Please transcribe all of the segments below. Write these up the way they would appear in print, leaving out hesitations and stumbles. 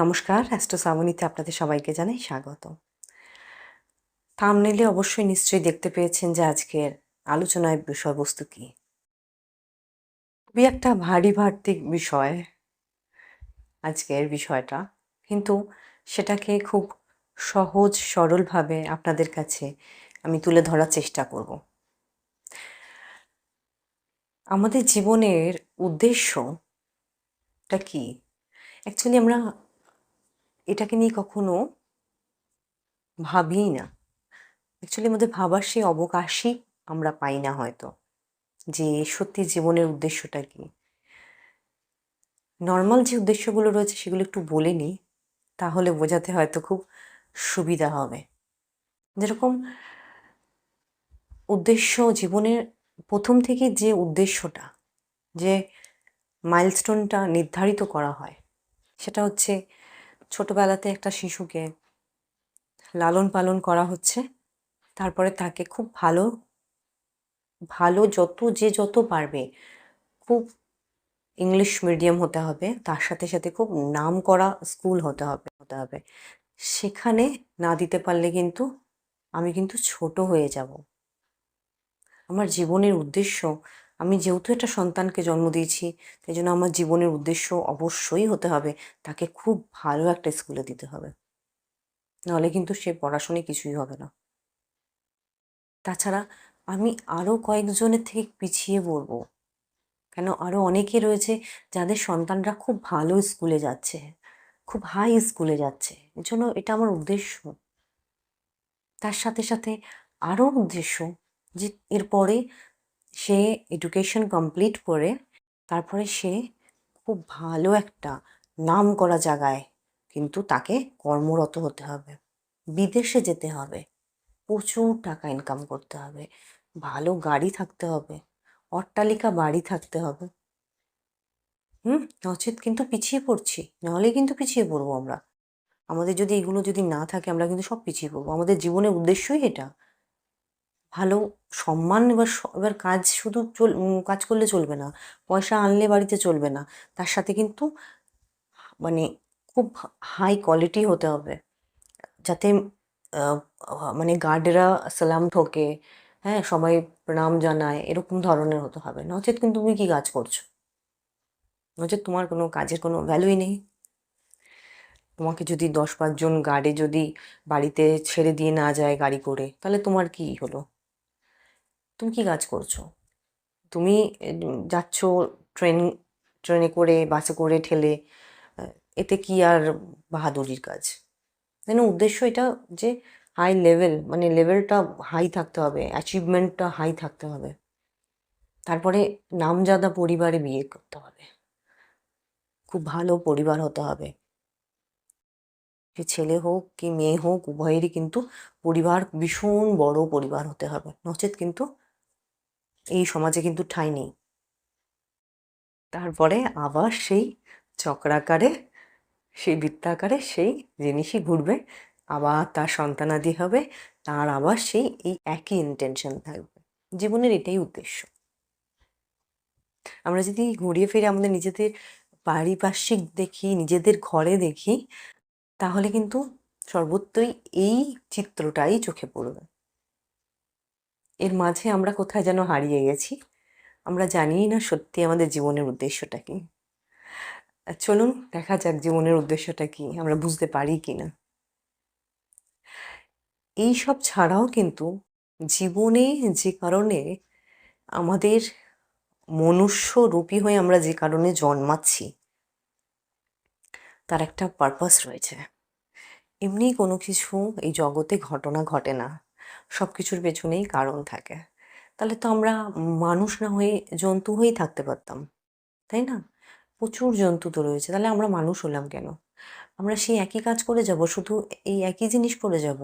নমস্কার, অ্যাস্ট্রো শ্রাবণীতে আপনাদের সবাইকে জানাই স্বাগত। থাম্বনেইলে অবশ্যই নিশ্চয়ই দেখতে পেয়েছেন যে আজকের আলোচনার বিষয়বস্তু কী। খুবই একটা ভারী ভার্তিক বিষয় আজকের বিষয়টা, কিন্তু সেটাকে খুব সহজ সরলভাবে আপনাদের কাছে আমি তুলে ধরার চেষ্টা করব। আমাদের জীবনের উদ্দেশ্যটা কী? অ্যাকচুয়ালি আমরা এটাকে নিয়ে কখনো ভাবিই না। অ্যাকচুয়ালি আমাদের ভাবার সেই অবকাশই আমরা পাই না হয়তো, যে সত্যি জীবনের উদ্দেশ্যটা কী। নর্মাল যে উদ্দেশ্যগুলো রয়েছে সেগুলো একটু বলে নিই, তাহলে বোঝাতে হয়তো খুব সুবিধা হবে। যেরকম উদ্দেশ্য জীবনের প্রথম থেকে যে উদ্দেশ্যটা, যে মাইলস্টোনটা নির্ধারিত করা হয়, সেটা হচ্ছে ছোটবেলাতে একটা শিশুকে লালন পালন করা হচ্ছে, তারপরে তাকে খুব ভালো ভালো যত পারবে খুব ইংলিশ মিডিয়াম হতে হবে, তার সাথে সাথে খুব নামকরা স্কুল হতে হবে। সেখানে না দিতে পারলে কিন্তু আমি কিন্তু ছোট হয়ে যাব। আমার জীবনের উদ্দেশ্য, আমি যেহেতু একটা সন্তানকে জন্ম দিয়েছি, তাই জন্য আমার জীবনের উদ্দেশ্য অবশ্যই হতে হবে তাকে খুব ভালো একটা স্কুলে দিতে হবে। নাহলে কিন্তু সে পড়াশোনায় কিছুই হবে না। তাছাড়া আমি আরও কয়েকজনের থেকে পিছিয়ে পড়বো। কেন, আরও অনেকে রয়েছে যাদের সন্তানরা খুব ভালো স্কুলে যাচ্ছে, খুব হাই স্কুলে যাচ্ছে। এজন্য এটা আমার উদ্দেশ্য। তার সাথে সাথে আরও উদ্দেশ্য যে এরপরে সে এডুকেশন কমপ্লিট করে তারপরে সে খুব ভালো একটা নামকরা জায়গায় কিন্তু তাকে কর্মরত হতে হবে, বিদেশে যেতে হবে, প্রচুর টাকা ইনকাম করতে হবে, ভালো গাড়ি থাকতে হবে, অট্টালিকা বাড়ি থাকতে হবে। নচেৎ কিন্তু পিছিয়ে পড়ছি, নাহলে কিন্তু পিছিয়ে পড়বো আমরা। আমাদের যদি এগুলো যদি না থাকে আমরা কিন্তু সব পিছিয়ে পড়বো। আমাদের জীবনের উদ্দেশ্যই এটা। ভালো সম্মান, এবার কাজ শুধু কাজ করলে চলবে না, পয়সা আনলে বাড়িতে চলবে না। তার সাথে কিন্তু মানে খুব হাই কোয়ালিটি হতে হবে, যাতে মানে গার্ডেরা সালাম ঠোকে, হ্যাঁ, সবাই প্রণাম জানায়, এরকম ধরনের হতে হবে। নচেৎ কিন্তু তুমি কী কাজ করছো? নচেৎ তোমার কোনো কাজের কোনো ভ্যালুই নেই। তোমাকে যদি 10-5 জন গার্ডে যদি বাড়িতে ছেড়ে দিয়ে না যায় গাড়ি করে, তাহলে তোমার কি হলো? তুমি কি কাজ করছো? তুমি যাচ্ছ ট্রেন ট্রেনে করে, বাসে করে ঠেলে, এতে কি আর বাহাদুরির কাজ? তাই না? উদ্দেশ্য এটা যে হাই লেভেল, মানে লেভেলটা হাই থাকতে হবে, অ্যাচিভমেন্টটা হাই থাকতে হবে। তারপরে নামজাদা পরিবারে বিয়ে করতে হবে, খুব ভালো পরিবার হতে হবে। সে ছেলে হোক কি মেয়ে হোক, উভয়েরই কিন্তু পরিবার ভীষণ বড় পরিবার হতে হবে। নচেৎ কিন্তু এই সমাজে কিন্তু ঠাঁই নেই। তারপরে আবার সেই চক্রাকারে, সেই বৃত্তাকারে সেই জিনিসই ঘুরবে, আবার তার সন্তানাদি হবে, তার আবার সেই এই একই ইন্টেনশন থাকবে। জীবনের এটাই উদ্দেশ্য। আমরা যদি ঘুরিয়ে ফিরে আমাদের নিজেদের পারিপার্শ্বিক দেখি, নিজেদের ঘরে দেখি, তাহলে কিন্তু সর্বত্রই এই চিত্রটাই চোখে পড়বে। এর মাঝে আমরা কোথায় যেন হারিয়ে গেছি, আমরা জানিই না সত্যি আমাদের জীবনের উদ্দেশ্যটা কী। চলুন দেখা যাক জীবনের উদ্দেশ্যটা কী, আমরা বুঝতে পারি কি না। এই সব ছাড়াও কিন্তু জীবনে যে কারণে আমাদের মনুষ্যরূপী হয়ে আমরা যে কারণে জন্মাচ্ছি, তার একটা পারপাস রয়েছে। এমনি কোনো কিছু এই জগতে ঘটনা ঘটে না, সব কিছুর পেছনেই কারণ থাকে। তাহলে তো আমরা মানুষ না হয়ে জন্তু হয়েই থাকতে পারতাম, তাই না? প্রচুর জন্তু তো রয়েছে, তাহলে আমরা মানুষ হলাম কেন? আমরা সেই একই কাজ করে যাব, শুধু এই একই জিনিস করে যাব।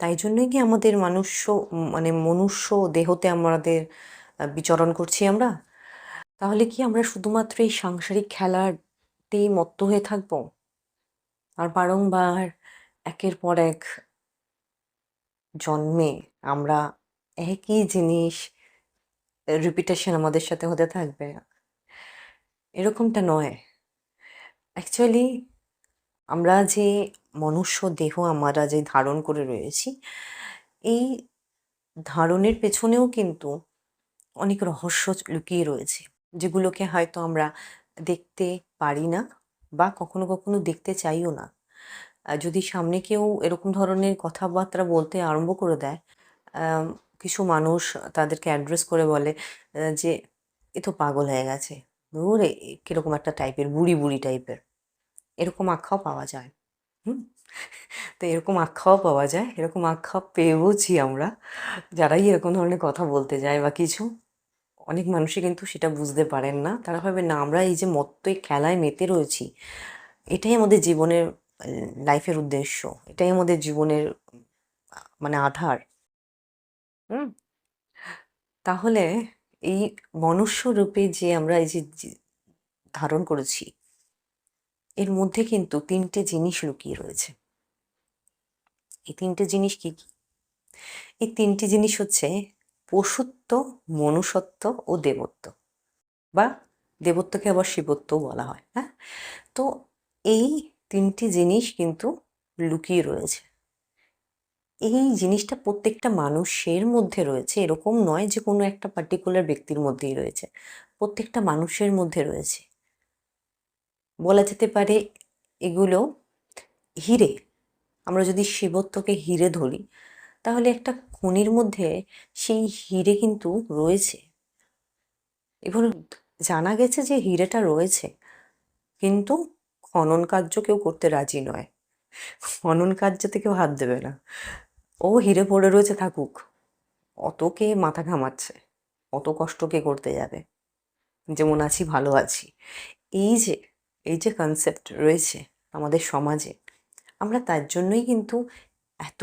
তাই জন্যই কি আমাদের মানে মনুষ্য দেহতে আমাদের বিচরণ করছি আমরা? তাহলে কি আমরা শুধুমাত্র এই সাংসারিক খেলাতেই মত্ত হয়ে থাকবো? আর বারংবার একের পর এক জন্মে আমরা একই জিনিস রিপিটেশন আমাদের সাথে হতে থাকবে? এরকমটা নয়। অ্যাকচুয়ালি আমরা যে মনুষ্য দেহ আমরা যে ধারণ করে রয়েছি, এই ধারণের পেছনেও কিন্তু অনেক রহস্য লুকিয়ে রয়েছে, যেগুলোকে হয়তো আমরা দেখতে পারি না বা কখনো কখনো দেখতে চাইও না। যদি সামনে কেউ এরকম ধরনের কথাবার্তা বলতে আরম্ভ করে দেয়, আম কিছু মানুষ তাদেরকে অ্যাড্রেস করে বলে যে, "এ তো পাগল হয়ে গেছে। ধুর কিরকম একটা টাইপের, বুড়ি, বুড়ি টাইপের।" এরকম আখ্যাও পাওয়া যায়। হুম? তো এরকম আখ্যাও পাওয়া যায়। এরকম আখ্যা পেয়েওছি আমরা। যারাই এরকম ধরনের কথা বলতে যায় বা কিছু, অনেক মানুষই কিন্তু সেটা বুঝতে পারেন না। তারা ভাবেন না আমরা এই যে মত্তই খেলায় মেতে রয়েছি, এটাই আমাদের জীবনের লাইফের উদ্দেশ্য। এটাই আমাদের জীবনের মানে আধার। হুম? তাহলে এই মনুষ্য রূপে যে আমরা এই যে ধারণ করেছি, এর মধ্যে কিন্তু ৩ টে জিনিস লুকিয়ে রয়েছে। এই ৩ টে জিনিস কি, কি? এই ৩ টে জিনিস হচ্ছে পশুত্ব, মনুষ্যত্ব ও দেবত্ব, বা দেবত্বকে আবার শিবত্বও বলা হয়। হ্যাঁ? তো এই ৩ টি জিনিস কিন্তু লুকিয়ে রয়েছে। এই জিনিসটা প্রত্যেকটা মানুষের মধ্যে রয়েছে, এরকম নয় যে কোনো একটা পার্টিকুলার ব্যক্তির মধ্যেই রয়েছে। প্রত্যেকটা মানুষের মধ্যে রয়েছে। বলা যেতে পারে এগুলো হিরে। আমরা যদি শিবত্বকে হিরে ধরি, তাহলে একটা খনির মধ্যে সেই হিরে কিন্তু রয়েছে। এবার জানা গেছে যে হিরেটা রয়েছে, কিন্তু খনন কার্য কেউ করতে রাজি নয়। খনন কার্যতে কেউ হাত দেবে না। ও হিরে পড়ে রয়েছে, থাকুক। অত কে মাথা ঘামাচ্ছে? অত কষ্ট কে করতে যাবে? যেমন আছি ভালো আছি। এই যে এই যে কনসেপ্ট রয়েছে আমাদের সমাজে, আমরা তার জন্যই কিন্তু এত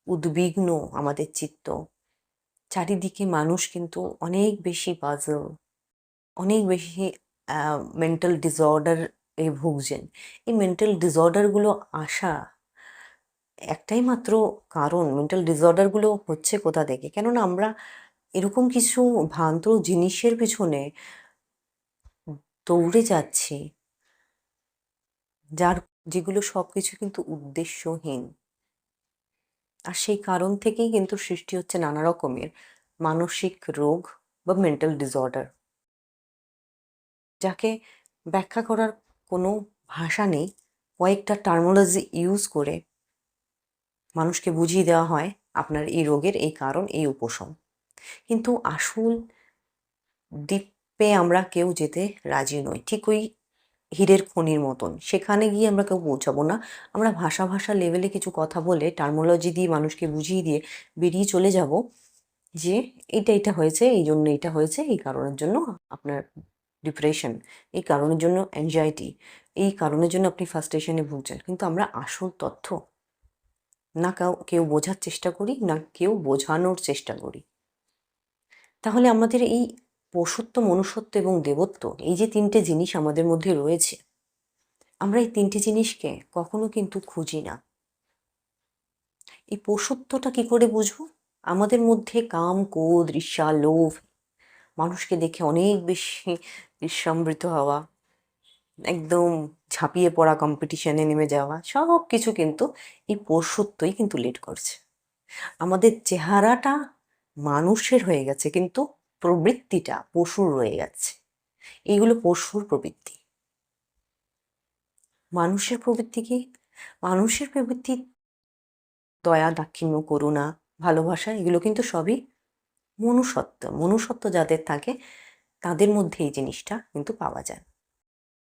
উদ্বিগ্ন আমাদের চিত্ত। চারিদিকে মানুষ কিন্তু অনেক বেশি পাজল, অনেক বেশি মেন্টাল ডিসঅর্ডার এ ভুগছেন। এই মেন্টাল ডিসঅর্ডারগুলো আসা একটাই মাত্র কারণ, মেন্টাল ডিসঅর্ডারগুলো হচ্ছে কোথা থেকে? কেননা আমরা এরকম কিছু ভ্রান্ত জিনিসের পিছনে দৌড়ে যাচ্ছি, যেগুলো সবকিছু কিন্তু উদ্দেশ্যহীন। আর সেই কারণ থেকেই কিন্তু সৃষ্টি হচ্ছে নানা রকমের মানসিক রোগ বা মেন্টাল ডিসঅর্ডার, যাকে ব্যাখ্যা করার কোনো ভাষা নেই। কয়েকটা টার্মিনোলজি ইউজ করে মানুষকে বুঝিয়ে দেওয়া হয় আপনার এই রোগের এই কারণ, এই উপশম। কিন্তু আসল দ্বীপে আমরা কেউ যেতে রাজি নই। ঠিক ওই হীরের খনির মতন। সেখানে গিয়ে আমরা কেউ পৌঁছাবো না। আমরা ভাষা, ভাষা লেভেলে কিছু কথা বলে, টার্মিনোলজি দিয়ে মানুষকে বুঝিয়ে দিয়ে বেরিয়ে চলে যাব যে এইটা, এইটা হয়েছে, এইজন্য এইটা হয়েছে, এই কারণের জন্য আপনার ডিপ্রেশন, এই কারণের জন্য অ্যাংজাইটি, এই কারণের জন্য আপনি ফ্রাস্ট্রেশনে ভুগছেন। কিন্তু আমরা আসল তথ্য না কেউ বোঝার চেষ্টা করি, না কেউ বোঝানোর চেষ্টা করি। তাহলে আমাদের এই পশুত্ব, মনুষ্যত্ব এবং দেবত্ব, এই যে ৩ টে জিনিস আমাদের মধ্যে রয়েছে, আমরা এই ৩ টে জিনিসকে কখনো কিন্তু খুঁজি না। এই পশুত্বটা কি করে বুঝবো? আমাদের মধ্যে কাম, ক্রোধ, ঈর্ষা, লোভ, মানুষকে দেখে অনেক বেশি ঈর্ষান্বিত হওয়া, একদম ঝাঁপিয়ে পড়া, কম্পিটিশনে নেমে যাওয়া, সব কিছু কিন্তু এই পশুত্বই কিন্তু লিড করছে। আমাদের চেহারাটা মানুষের হয়ে গেছে, কিন্তু প্রবৃত্তিটা পশুর রয়ে যাচ্ছে। এইগুলো পশুর প্রবৃত্তি। মানুষের প্রবৃত্তি কি? মানুষের প্রবৃত্তি দয়া, দাক্ষিণ্য, করুণা, ভালোবাসা, এগুলো কিন্তু সবই মনুষ্যত্ব। মনুষ্যত্ব যাদের থাকে তাদের মধ্যে এই জিনিসটা কিন্তু পাওয়া যায়।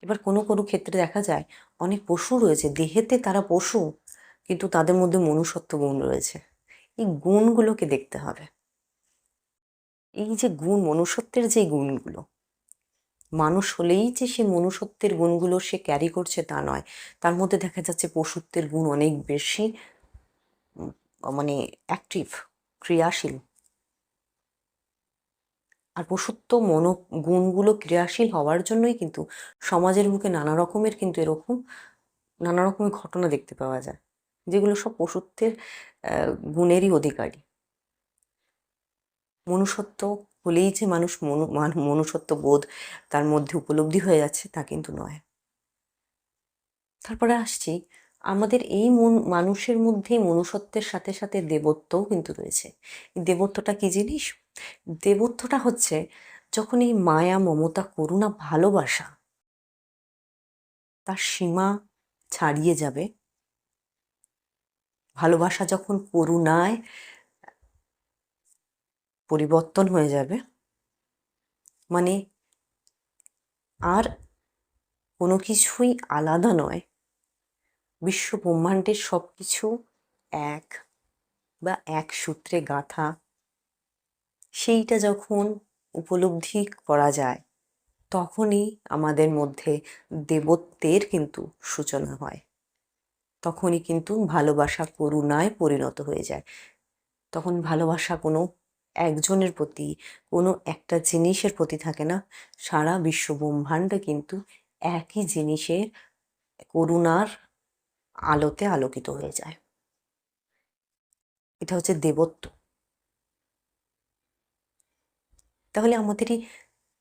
এবার কোনো কোনো ক্ষেত্রে দেখা যায় অনেক পশু রয়েছে, দেহেতে তারা পশু, কিন্তু তাদের মধ্যে মনুষ্যত্ব গুণ রয়েছে। এই গুণগুলোকে দেখতে হবে। এই যে গুণ, মনুষ্যত্বের যে গুণগুলো, মানুষ হলেই যে সে মনুষ্যত্বের গুণগুলো সে ক্যারি করছে তা নয়। তার মধ্যে দেখা যাচ্ছে পশুত্বের গুণ অনেক বেশি মানে অ্যাক্টিভ, ক্রিয়াশীল। আর পশুত্ব গুণগুলো ক্রিয়াশীল হওয়ার জন্যই কিন্তু সমাজের বুকে নানা রকমের কিন্তু এরকম নানা রকমের ঘটনা দেখতে পাওয়া যায়, যেগুলো সব পশুত্বের গুণেরই অধিকারী। মনুষ্যত্ব হলেই যে মানুষ মনুষ্যত্ব বোধ তার মধ্যে উপলব্ধি হয়ে যাচ্ছে তা কিন্তু নয়। তারপরে আসছি, আমাদের এই মানুষের মধ্যেই মনুষ্যত্বের সাথে সাথে দেবত্বও কিন্তু রয়েছে। এই দেবত্বটা কি জিনিস? দেবত্বটা হচ্ছে যখন এই মায়া, মমতা, করুণা, ভালোবাসা তার সীমা ছাড়িয়ে যাবে, ভালোবাসা যখন করুণায় পরিবর্তন হয়ে যাবে, মানে আর কোনো কিছুই আলাদা নয়, বিশ্ব ব্রহ্মাণ্ডের সব কিছু এক বা এক সূত্রে গাঁথা, সেইটা যখন উপলব্ধি করা যায়, তখনই আমাদের মধ্যে দেবত্বের কিন্তু সূচনা হয়। তখনই কিন্তু ভালোবাসা করুণায় পরিণত হয়ে যায়। তখন ভালোবাসা কোনো একজনের প্রতি, কোনো একটা জিনিসের প্রতি থাকে না, সারা বিশ্ব ব্রহ্মাণ্ড কিন্তু একই জিনিসের করুণার আলোতে আলোকিত হয়ে যায়। এটা হচ্ছে দেবত্ব। তাহলে আমাদের এই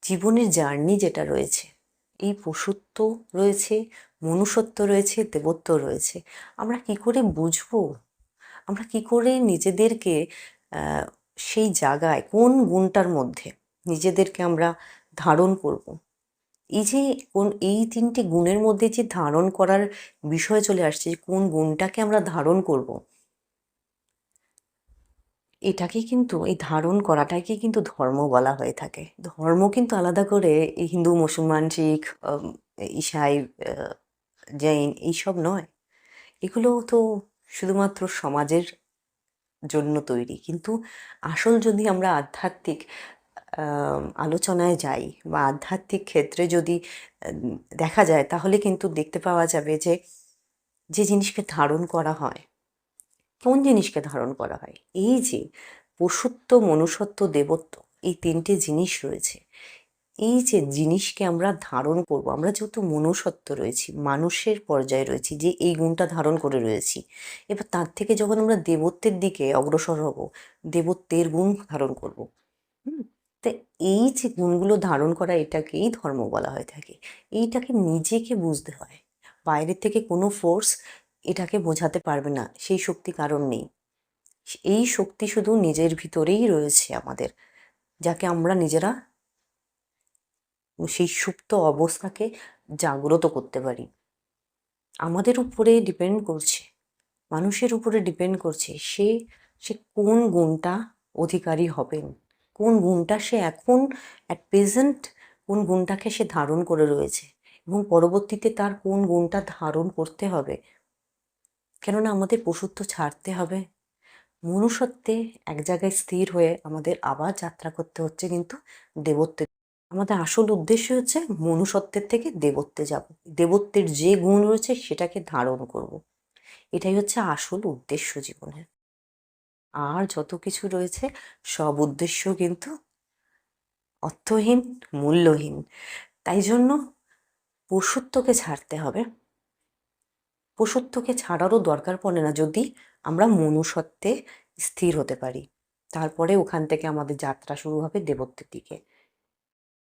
জীবনের জার্নি যেটা রয়েছে, এই পশুত্ব রয়েছে, মনুষ্যত্ব রয়েছে, দেবত্ব রয়েছে, আমরা কি করে বুঝবো? আমরা কি করে নিজেদেরকে সেই জায়গায় কোন গুণটার মধ্যে নিজেদেরকে আমরা ধারণ করব? এই যে এই তিনটে গুণের মধ্যে যে ধারণ করার বিষয় চলে আসছে, কোন গুণটাকে আমরা ধারণ করব, এটাকে কিন্তু, এই ধারণ করাটাকে কিন্তু ধর্ম বলা হয়ে থাকে। ধর্ম কিন্তু আলাদা করে এই হিন্দু, মুসলমান, শিখ, ঈসাই, জৈন এইসব নয়। এগুলো তো শুধুমাত্র সমাজের জন্য তৈরি। কিন্তু আসল যদি আমরা আধ্যাত্মিক আলোচনায় যাই বা আধ্যাত্মিক ক্ষেত্রে যদি দেখা যায়, তাহলে কিন্তু দেখতে পাওয়া যাবে যে যে জিনিসকে ধারণ করা হয়, কোন জিনিসকে ধারণ করা হয়, এই যে পশুত্ব, মনুষ্যত্ব, দেবত্ব, এই তিনটে জিনিস রয়েছে, এই যে জিনিসকে আমরা ধারণ করব, আমরা যেহেতু মনুষ্যত্ব রয়েছি, মানুষের পর্যায়ে রয়েছি, যে এই গুণটা ধারণ করে রয়েছি, এবার তার থেকে যখন আমরা দেবত্বের দিকে অগ্রসর হব, দেবত্বের গুণ ধারণ করব। তা এই যে গুণগুলো ধারণ করা, এটাকেই ধর্ম বলা হয়ে থাকে। এইটাকে নিজেকে বুঝতে হয়। বাইরে থেকে কোনো ফোর্স এটাকে বোঝাতে পারবে না, সেই শক্তি কারণ নেই। এই শক্তি শুধু নিজের ভিতরেই রয়েছে আমাদের, যাকে আমরা নিজেরা সেই সুপ্ত অবস্থাকে জাগ্রত করতে পারি। আমাদের উপরে ডিপেন্ড করছে, মানুষের উপরে ডিপেন্ড করছে সে সে কোন গুণটা অধিকারী হবেন, কোন গুণটা সে এখন অ্যাট প্রেজেন্ট, কোন গুণটাকে সে ধারণ করে রয়েছে, এবং পরবর্তীতে তার কোন গুণটা ধারণ করতে হবে। কেননা আমাদের পশুত্ব ছাড়তে হবে, মনুষ্যত্বে এক জায়গায় স্থির হয়ে আমাদের আবার যাত্রা করতে হচ্ছে কিন্তু দেবত্বের। আমাদের আসল উদ্দেশ্য হচ্ছে মনুষ্যত্বের থেকে দেবত্বে যাব, দেবত্বের যে গুণ রয়েছে সেটাকে ধারণ করব। এটাই হচ্ছে আসল উদ্দেশ্য জীবনের। আর যত কিছু রয়েছে সব উদ্দেশ্য কিন্তু অর্থহীন, মূল্যহীন। তাই জন্য পশুত্বকে ছাড়তে হবে। পশুত্বকে ছাড়ারও দরকার পড়ে না যদি আমরা মনুষ্যত্বে স্থির হতে পারি। তারপরে ওখান থেকে আমাদের যাত্রা শুরু হবে দেবত্বের দিকে।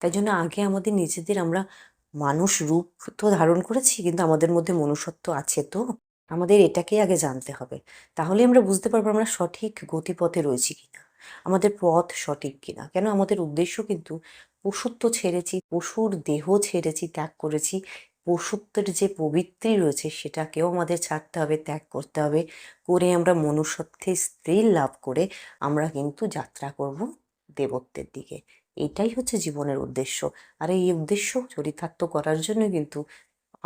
তাই জন্য আগে আমাদের নিজেদের, আমরা মানুষ রূপ তো ধারণ করেছি, কিন্তু আমাদের মধ্যে মনুষ্যত্ব আছে তো, আমাদের এটাকেই আগে জানতে হবে। তাহলে আমরা বুঝতে পারবো আমরা সঠিক গতিপথে রয়েছি কিনা, আমাদের পথ সঠিক কিনা। কেন আমাদের উদ্দেশ্য কিন্তু পশুত্ব ছেড়েছি, পশুর দেহ ছেড়েছি, ত্যাগ করেছি। পশুত্বের যে পবিত্রী রয়েছে সেটাকেও আমাদের ছাড়তে হবে, ত্যাগ করতে হবে। করে আমরা মনুষ্যত্বে স্থির লাভ করে আমরা কিন্তু যাত্রা করব দেবত্বের দিকে। এটাই হচ্ছে জীবনের উদ্দেশ্য। আর এই উদ্দেশ্য চরিতার্থ করার জন্য কিন্তু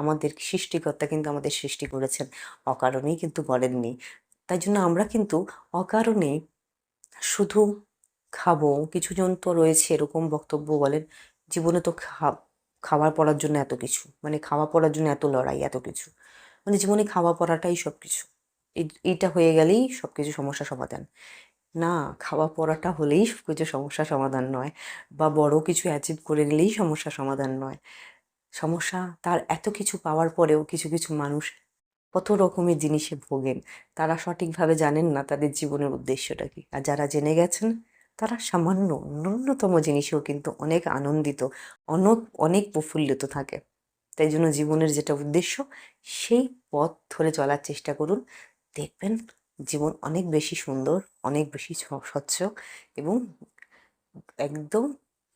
আমাদের সৃষ্টিকর্তা কিন্তু আমাদের সৃষ্টি করেছেন, অকারণেই কিন্তু করেননি। তাই জন্য আমরা কিন্তু অকারণে শুধু খাবো, কিছুজন তো রয়েছে এরকম বক্তব্য বলেন, জীবনে তো খাওয়া পড়ার জন্য এত কিছু, মানে খাওয়া পড়ার জন্য এত লড়াই, এত কিছু, মানে জীবনে খাওয়া পড়াটাই সব কিছু, এইটা হয়ে গেলেই সব কিছু সমস্যা সমাধান। না, খাওয়া পড়াটা হলেই কিছু সমস্যা সমাধান নয়, বা বড় কিছু অ্যাচিভ করে নিলেই সমস্যা সমাধান নয়। সমস্যা, তার এত কিছু পাওয়ার পরেও কিছু কিছু মানুষ কত রকমের জিনিসে ভোগেন, তারা সঠিকভাবে জানেন না তাদের জীবনের উদ্দেশ্যটা কি। আর যারা জেনে গেছেন তারা সামান্য ন্যূনতম জিনিসেও কিন্তু অনেক আনন্দিত, অনেক অনেক প্রফুল্লিত থাকে। তাই জন্য জীবনের যেটা উদ্দেশ্য সেই পথ ধরে চলার চেষ্টা করুন, দেখবেন জীবন অনেক বেশি সুন্দর, অনেক বেশি স্বচ্ছ এবং একদম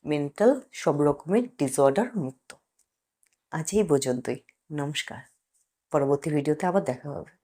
মেন্টাল সব রকমের ডিসঅর্ডার মুক্ত। আজ এই পর্যন্তই। নমস্কার। পরবর্তী ভিডিওতে আবার দেখা হবে।